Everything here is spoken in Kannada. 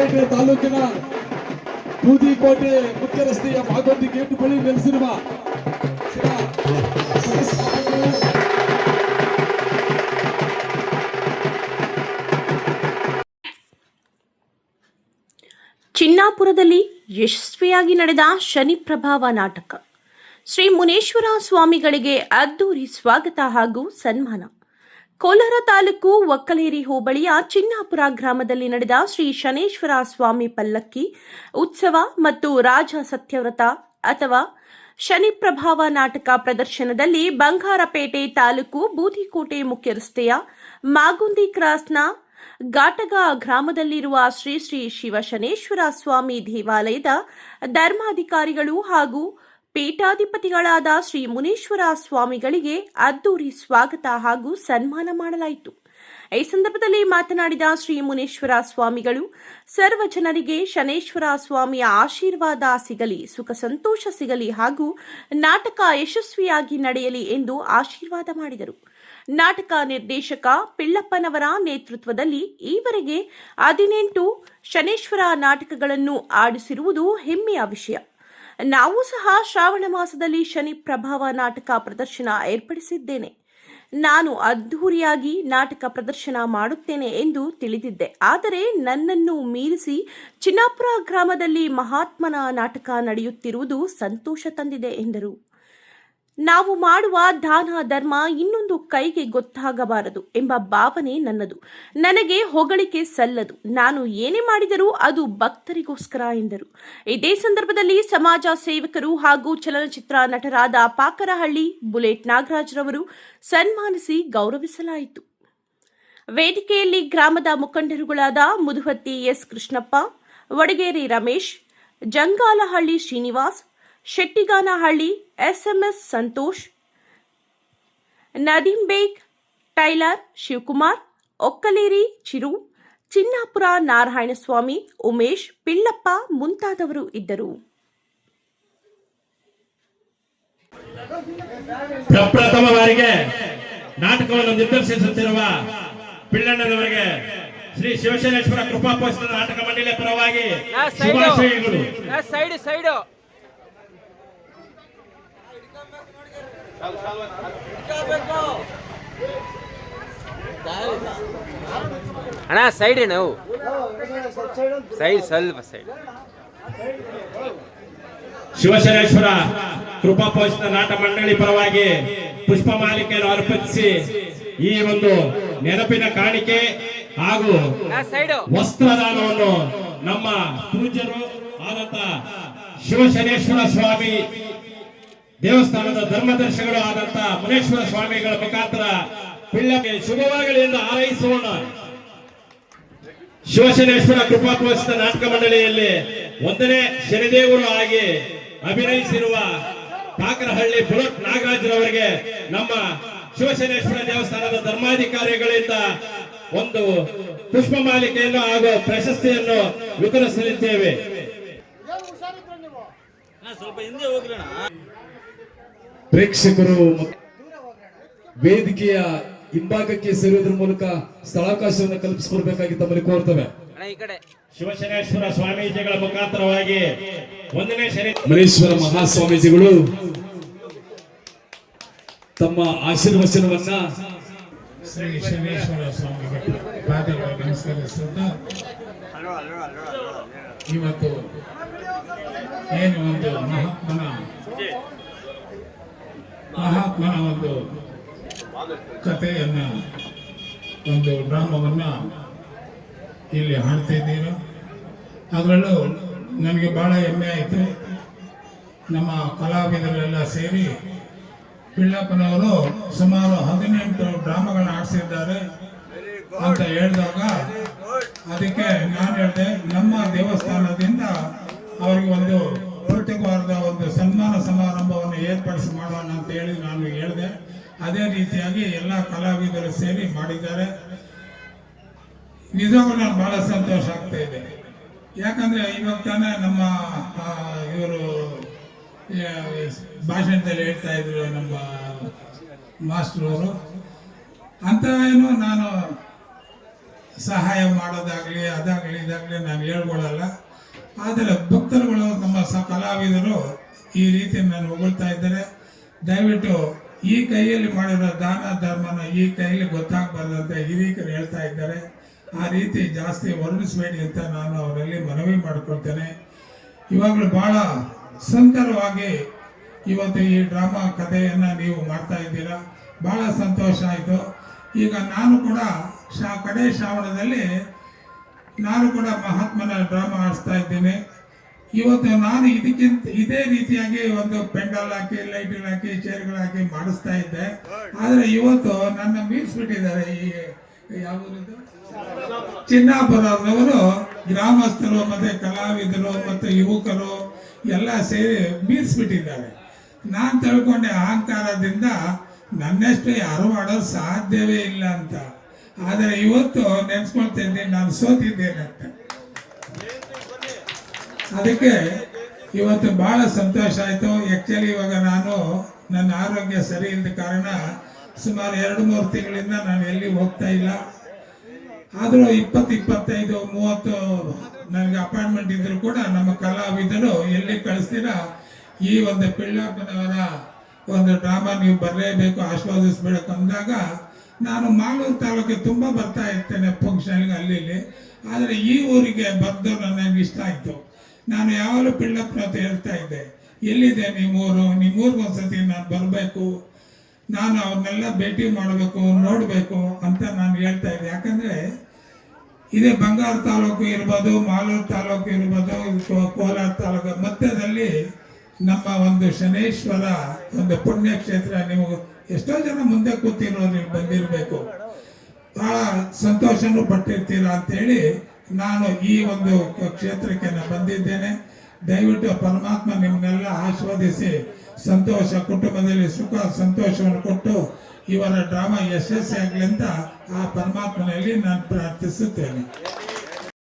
ಹೊಸಪೇಟೆ ತಾಲೂಕಿನ ಬೂದಿಕೋಟೆ ಮುಖ್ಯ ರಸ್ತೆಯ ಮಾಗೊಂದಿ ಗೇಟ್ ಬಳಿ ನೆಲೆಸಿರುವ ಚಿನ್ನಾಪುರದಲ್ಲಿ ಯಶಸ್ವಿಯಾಗಿ ನಡೆದ ಶನಿ ಪ್ರಭಾವ ನಾಟಕ. ಶ್ರೀ ಮುನೇಶ್ವರ ಸ್ವಾಮಿಗಳಿಗೆ ಅದ್ದೂರಿ ಸ್ವಾಗತ ಹಾಗೂ ಸನ್ಮಾನ. ಕೋಲಾರ ತಾಲೂಕು ಒಕ್ಕಲೇರಿ ಹೋಬಳಿಯ ಚಿನ್ನಾಪುರ ಗ್ರಾಮದಲ್ಲಿ ನಡೆದ ಶ್ರೀ ಶನೇಶ್ವರ ಸ್ವಾಮಿ ಪಲ್ಲಕ್ಕಿ ಉತ್ಸವ ಮತ್ತು ರಾಜ ಸತ್ಯವ್ರತ ಅಥವಾ ಶನಿ ಪ್ರಭಾವ ನಾಟಕ ಪ್ರದರ್ಶನದಲ್ಲಿ ಬಂಗಾರಪೇಟೆ ತಾಲೂಕು ಬೂದಿಕೋಟೆ ಮುಖ್ಯ ರಸ್ತೆಯ ಮಾಗುಂದಿ ಕ್ರಾಸ್ನ ಘಾಟಗ ಗ್ರಾಮದಲ್ಲಿರುವ ಶ್ರೀ ಶ್ರೀ ಶಿವಶನೇಶ್ವರ ಸ್ವಾಮಿ ದೇವಾಲಯದ ಧರ್ಮಾಧಿಕಾರಿಗಳು ಹಾಗೂ ಪೀಠಾಧಿಪತಿಗಳಾದ ಶ್ರೀ ಮುನೇಶ್ವರ ಸ್ವಾಮಿಗಳಿಗೆ ಅದ್ದೂರಿ ಸ್ವಾಗತ ಹಾಗೂ ಸನ್ಮಾನ ಮಾಡಲಾಯಿತು. ಈ ಸಂದರ್ಭದಲ್ಲಿ ಮಾತನಾಡಿದ ಶ್ರೀ ಮುನೇಶ್ವರ ಸ್ವಾಮಿಗಳು, ಸರ್ವ ಜನರಿಗೆ ಶನೇಶ್ವರ ಸ್ವಾಮಿಯ ಆಶೀರ್ವಾದ ಸಿಗಲಿ, ಸುಖ ಸಂತೋಷ ಸಿಗಲಿ ಹಾಗೂ ನಾಟಕ ಯಶಸ್ವಿಯಾಗಿ ನಡೆಯಲಿ ಎಂದು ಆಶೀರ್ವಾದ ಮಾಡಿದರು. ನಾಟಕ ನಿರ್ದೇಶಕ ಪಿಳ್ಳಪ್ಪನವರ ನೇತೃತ್ವದಲ್ಲಿ ಈವರೆಗೆ 18 ಶನೇಶ್ವರ ನಾಟಕಗಳನ್ನು ಆಡಿಸಿರುವುದು ಹೆಮ್ಮೆಯ ವಿಷಯ. ನಾವು ಸಹ ಶ್ರಾವಣ ಮಾಸದಲ್ಲಿ ಶನಿ ಪ್ರಭಾವ ನಾಟಕ ಪ್ರದರ್ಶನ ಏರ್ಪಡಿಸಿದ್ದೇನೆ. ನಾನು ಅದ್ಧೂರಿಯಾಗಿ ನಾಟಕ ಪ್ರದರ್ಶನ ಮಾಡುತ್ತೇನೆ ಎಂದು ತಿಳಿದಿದ್ದೆ. ಆದರೆ ನನ್ನನ್ನು ಮೀರಿಸಿ ಚಿನ್ನಾಪುರ ಗ್ರಾಮದಲ್ಲಿ ಮಹಾತ್ಮನ ನಾಟಕ ನಡೆಯುತ್ತಿರುವುದು ಸಂತೋಷ ತಂದಿದೆ ಎಂದರು. ನಾವು ಮಾಡುವ ದಾನ ಧರ್ಮ ಇನ್ನೊಂದು ಕೈಗೆ ಗೊತ್ತಾಗಬಾರದು ಎಂಬ ಭಾವನೆ ನನ್ನದು. ನನಗೆ ಹೊಗಳಿಕೆ ಸಲ್ಲದು. ನಾನು ಏನೇ ಮಾಡಿದರೂ ಅದು ಭಕ್ತರಿಗೋಸ್ಕರ ಎಂದರು. ಇದೇ ಸಂದರ್ಭದಲ್ಲಿ ಸಮಾಜ ಸೇವಕರು ಹಾಗೂ ಚಲನಚಿತ್ರ ನಟರಾದ ಪಾಕರಹಳ್ಳಿ ಬುಲೆಟ್ ನಾಗರಾಜ್ರವರು ಸನ್ಮಾನಿಸಿ ಗೌರವಿಸಲಾಯಿತು. ವೇದಿಕೆಯಲ್ಲಿ ಗ್ರಾಮದ ಮುಖಂಡರುಗಳಾದ ಮುದುಹತ್ತಿ ಎಸ್ ಕೃಷ್ಣಪ್ಪ, ವಡಗೇರಿ ರಮೇಶ್, ಜಂಗಾಲಹಳ್ಳಿ ಶ್ರೀನಿವಾಸ್, ಶೆಟ್ಟಿಗಾನಹಳ್ಳಿ ಎಸ್ಎಂಎಸ್ ಸಂತೋಷ್, ನದೀಂ ಬೇಗ್, ಟೈಲರ್ ಶಿವಕುಮಾರ್, ಒಕ್ಕಲೇರಿ ಚಿರು, ಚಿನ್ನಾಪುರ ನಾರಾಯಣಸ್ವಾಮಿ, ಉಮೇಶ್, ಪಿಳ್ಳಪ್ಪ ಮುಂತಾದವರು ಇದ್ದರು. ಪ್ರಪ್ರಥಮ ಬಾರಿಗೆ ನಾಟಕವನ್ನು ನಿರ್ದೇಶಿಸುತ್ತಿರುವ ಪಿಳ್ಳಣ್ಣನವರಿಗೆ ಶ್ರೀ ಶಿವಶನೇಶ್ವರ ಕೃಪಾಪೋಷಿತ ನಾಟಕ ಮಂಡಳಿಯ ಪರವಾಗಿ ಶುಭಾಶಯಗಳು. ಅಣ್ಣ ಸೈಡ್ ನಾವು ಸೈಡ್ ಸ್ವಲ್ಪ ಸೈಡ್. ಶಿವಶನೇಶ್ವರ ಕೃಪಾಪೋಷಿತ ನಾಟಕ ಮಂಡಳಿ ಪರವಾಗಿ ಪುಷ್ಪ ಮಾಲಿಕೆಯನ್ನು ಅರ್ಪಿಸಿ ಈ ಒಂದು ನೆನಪಿನ ಕಾಣಿಕೆ ಹಾಗೂ ವಸ್ತ್ರದಾನವನ್ನು ನಮ್ಮ ಪೂಜ್ಯರು ಆದಂತ ಶಿವಶನೇಶ್ವರ ಸ್ವಾಮಿ ದೇವಸ್ಥಾನದ ಧರ್ಮದರ್ಶಿಗಳು ಆದಂತ ಮುನೇಶ್ವರ ಸ್ವಾಮಿಗಳ ಮುಖಾಂತರ ಪಿಳ್ಳಕ್ಕೆ ಶುಭವಾಗಲಿ ಎಂದು ಹಾರೈಸೋಣ. ಶಿವಶನೇಶ್ವರ ಕೃಪಾಪೋಷಿತ ನಾಟಕ ಮಂಡಳಿಯಲ್ಲಿ 1ನೇ ಶನಿದೇವರು ಆಗಿ ಅಭಿನಯಿಸಿರುವ ಪಾಕರಹಳ್ಳಿ ಬುಲೆಟ್ ನಾಗರಾಜ್ರವರಿಗೆ ನಮ್ಮ ಶಿವಶನೇಶ್ವರ ದೇವಸ್ಥಾನದ ಧರ್ಮಾಧಿಕಾರಿಗಳಿಂದ ಒಂದು ಪುಷ್ಪ ಮಾಲಿಕೆಯನ್ನು ಹಾಗೂ ಪ್ರಶಸ್ತಿಯನ್ನು ವಿತರಿಸಲಿದ್ದೇವೆ. ಪ್ರೇಕ್ಷಕರು ವೇದಿಕೆಯ ಹಿಂಭಾಗಕ್ಕೆ ಸೇರುವುದರ ಮೂಲಕ ಸ್ಥಳಾವಕಾಶವನ್ನು ಕಲ್ಪಿಸಿಕೊಡ್ಬೇಕಾಗಿ ತಮ್ಮಲ್ಲಿ ಕೋರ್ತವೆ. ಶಿವಶನೇಶ್ವರ ಸ್ವಾಮೀಜಿಗಳ ಮುಖಾಂತರವಾಗಿ 1ನೇ ಶನಿ ಮುನೇಶ್ವರ ಮಹಾಸ್ವಾಮೀಜಿಗಳು ತಮ್ಮ ಆಶೀರ್ವಚನವನ್ನ ಶ್ರೀ ಶನೇಶ್ವರ ಸ್ವಾಮಿಗೆ ಪಾದಗಳಿಗೆ ನಮಸ್ಕರಿಸುತ್ತಾ ಇವತ್ತು ಏನು ಒಂದು ಮಹಾತ್ಮನ ಒಂದು ಕಥೆಯನ್ನ ಒಂದು ಡ್ರಾಮವನ್ನ ಇಲ್ಲಿ ಹಾಡ್ತಿದ್ದೀರ. ಅದರಲ್ಲೂ ನನಗೆ ಬಹಳ ಹೆಮ್ಮೆ ಆಯಿತು. ನಮ್ಮ ಕಲಾವಿದರೆಲ್ಲ ಸೇರಿ ಪಿಳ್ಳಪ್ಪನವರು ಸುಮಾರು 18 ಡ್ರಾಮಾಗಳನ್ನ ಆಡಿಸಿದ್ದಾರೆ ಅಂತ ಹೇಳಿದಾಗ ಅದಕ್ಕೆ ನಾನು ಹೇಳಿದೆ, ನಮ್ಮ ದೇವಸ್ಥಾನದಿಂದ ಅವರಿಗೆ ಒಂದು ಪ್ರತ್ಯೇಕವಾದ ಒಂದು ಸನ್ಮಾನ ಸಮಾರಂಭವನ್ನು ಏರ್ಪಡಿಸಿ ಮಾಡೋಣ ಅಂತ ಹೇಳಿ ನಾನು ಹೇಳಿದೆ. ಅದೇ ರೀತಿಯಾಗಿ ಎಲ್ಲ ಕಲಾವಿದರು ಸೇರಿ ಮಾಡಿದ್ದಾರೆ. ನಿಜವಾಗ್ಲೂ ನಾನು ಬಹಳ ಸಂತೋಷ ಆಗ್ತಾ ಇದೆ. ಯಾಕಂದ್ರೆ ಇವಾಗ ತಾನೇ ನಮ್ಮ ಇವರು ಭಾಷಣದಲ್ಲಿ ಹೇಳ್ತಾ ಇದ್ರು ನಮ್ಮ ಮಾಸ್ಟರ್ ಅವರು ಅಂತ ಏನು ನಾನು ಸಹಾಯ ಮಾಡೋದಾಗಲಿ ಅದಾಗಲಿ ಇದಾಗಲಿ ನಾನು ಹೇಳ್ಕೊಳ್ಳಲ್ಲ. ಆದರೆ ಭಕ್ತರುಗಳು ನಮ್ಮ ಕಲಾವಿದರು ಈ ರೀತಿ ನಾನು ಹೊಗಳ್ತಾ ಇದ್ದಾರೆ. ದಯವಿಟ್ಟು ಈ ಕೈಯಲ್ಲಿ ಮಾಡಿರೋ ದಾನ ಧರ್ಮನ ಈ ಕೈಯಲ್ಲಿ ಗೊತ್ತಾಗಬಾರ್ದು ಅಂತ ಹಿರಿಯರು ಹೇಳ್ತಾ ಇದ್ದಾರೆ. ಆ ರೀತಿ ಜಾಸ್ತಿ ವರ್ಣಿಸಬೇಡಿ ಅಂತ ನಾನು ಅವರಲ್ಲಿ ಮನವಿ ಮಾಡಿಕೊಳ್ತೇನೆ. ಇವಾಗಲೂ ಬಹಳ ಸುಂದರವಾಗಿ ಇವತ್ತು ಈ ಡ್ರಾಮಾ ಕಥೆಯನ್ನು ನೀವು ಮಾಡ್ತಾ ಇದ್ದೀರಾ, ಬಹಳ ಸಂತೋಷ ಆಯಿತು. ಈಗ ನಾನು ಕೂಡ ಕಡೆ ಶ್ರಾವಣದಲ್ಲಿ ನಾನು ಕೂಡ ಮಹಾತ್ಮನ ಡ್ರಾಮಾ ಆಡಿಸ್ತಾ ಇದ್ದೀನಿ. ಇವತ್ತು ನಾನು ಇದೇ ರೀತಿಯಾಗಿ ಒಂದು ಪೆಂಡಲ್ ಹಾಕಿ ಲೈಟ್ಗಳು ಹಾಕಿ ಚೇರ್ಗಳು ಹಾಕಿ ಮಾಡಿಸ್ತಾ ಇದ್ದೆ. ಆದರೆ ಇವತ್ತು ನನ್ನ ಮೀರಿಸ್ಬಿಟ್ಟಿದ್ದಾರೆ. ಈ ಯಾವುದು ಚಿನ್ನಾಪುರದವರು ಗ್ರಾಮಸ್ಥರು ಮತ್ತೆ ಕಲಾವಿದರು ಮತ್ತು ಯುವಕರು ಎಲ್ಲ ಸೇರಿ ಮೀರಿಸ್ಬಿಟ್ಟಿದ್ದಾರೆ. ನಾನು ತಿಳ್ಕೊಂಡೆ ಅಹಂಕಾರದಿಂದ ನನ್ನಷ್ಟು ಯಾರು ಮಾಡೋದು ಸಾಧ್ಯವೇ ಇಲ್ಲ ಅಂತ. ಆದರೆ ಇವತ್ತು ನೆನೆಸ್ಕೊಳ್ತಾ ಇದ್ದೀನಿ ನಾನು ಸೋತಿದ್ದೇನೆ ಅಂತ. ಅದಕ್ಕೆ ಇವತ್ತು ಬಹಳ ಸಂತೋಷ ಆಯಿತು. ಆ್ಯಕ್ಚುಲಿ ಇವಾಗ ನಾನು ನನ್ನ ಆರೋಗ್ಯ ಸರಿ ಇಲ್ಲದ ಕಾರಣ ಸುಮಾರು 2-3 ತಿಂಗಳಿಂದ ನಾನು ಎಲ್ಲಿ ಹೋಗ್ತಾ ಇಲ್ಲ. ಆದರೂ 20, 25, 30 ನನಗೆ ಅಪಾಯಿಂಟ್ಮೆಂಟ್ ಇದ್ರು ಕೂಡ ನಮ್ಮ ಕಲಾವಿದರು ಎಲ್ಲಿ ಕಳಿಸ್ತೀರಾ ಈ ಒಂದು ಪಿಳ್ಳಪ್ಪನವರ ಒಂದು ಡ್ರಾಮಾ ನೀವು ಬರಲೇಬೇಕು, ಆಸ್ವಾದಿಸ್ಬೇಕು ಅಂದಾಗ ನಾನು ಮಾಲೂರು ತಾಲೂಕಿಗೆ ತುಂಬ ಬರ್ತಾ ಇರ್ತೇನೆ ಫಂಕ್ಷನ್ಗೆ ಅಲ್ಲಿ ಇಲ್ಲಿ. ಆದರೆ ಈ ಊರಿಗೆ ಬಂದು ನನಗೆ ಇಷ್ಟ ಆಯಿತು. ನಾನು ಯಾವಾಗಲೂ ಪಿಳ್ಳಪ್ಪನ ಅಂತ ಹೇಳ್ತಾ ಇದ್ದೆ, ಎಲ್ಲಿದೆ ನಿಮ್ಮೂರು, ನಿಮ್ಮೂರಿಗೆ ಒಂದ್ಸತಿ ನಾನು ಬರಬೇಕು, ನಾನು ಅವ್ರನ್ನೆಲ್ಲ ಭೇಟಿ ಮಾಡಬೇಕು, ನೋಡಬೇಕು ಅಂತ ನಾನು ಹೇಳ್ತಾ ಇದ್ದೆ. ಯಾಕಂದರೆ ಇದೇ ಬಂಗಾರ ತಾಲೂಕು ಇರ್ಬೋದು, ಮಾಲೂರು ತಾಲೂಕು ಇರ್ಬೋದು, ಕೋಲಾರ ತಾಲೂಕು ಮಧ್ಯದಲ್ಲಿ ನಮ್ಮ ಒಂದು ಶನೇಶ್ವರ ಒಂದು ಪುಣ್ಯಕ್ಷೇತ್ರ. ನಿಮಗೆ ಎಷ್ಟೋ ಜನ ಮುಂದೆ ಕೂತಿರೋರು ಬಂದಿರಬೇಕು, ಬಹಳ ಸಂತೋಷನೂ ಪಟ್ಟಿರ್ತೀರ ಅಂತೇಳಿ ನಾನು ಈ ಒಂದು ಕ್ಷೇತ್ರಕ್ಕೆ ನಾನು ಬಂದಿದ್ದೇನೆ. ದಯವಿಟ್ಟು ಪರಮಾತ್ಮ ನಿಮ್ಮನ್ನೆಲ್ಲ ಆಶೀರ್ವದಿಸಿ ಸಂತೋಷ, ಕುಟುಂಬದಲ್ಲಿ ಸುಖ ಸಂತೋಷವನ್ನು ಕೊಟ್ಟು ಇವರ ಡ್ರಾಮಾ ಯಶಸ್ವಿಯಾಗಲಿ ಅಂತ ಆ ಪರಮಾತ್ಮನಲ್ಲಿ ನಾನು ಪ್ರಾರ್ಥಿಸುತ್ತೇನೆ.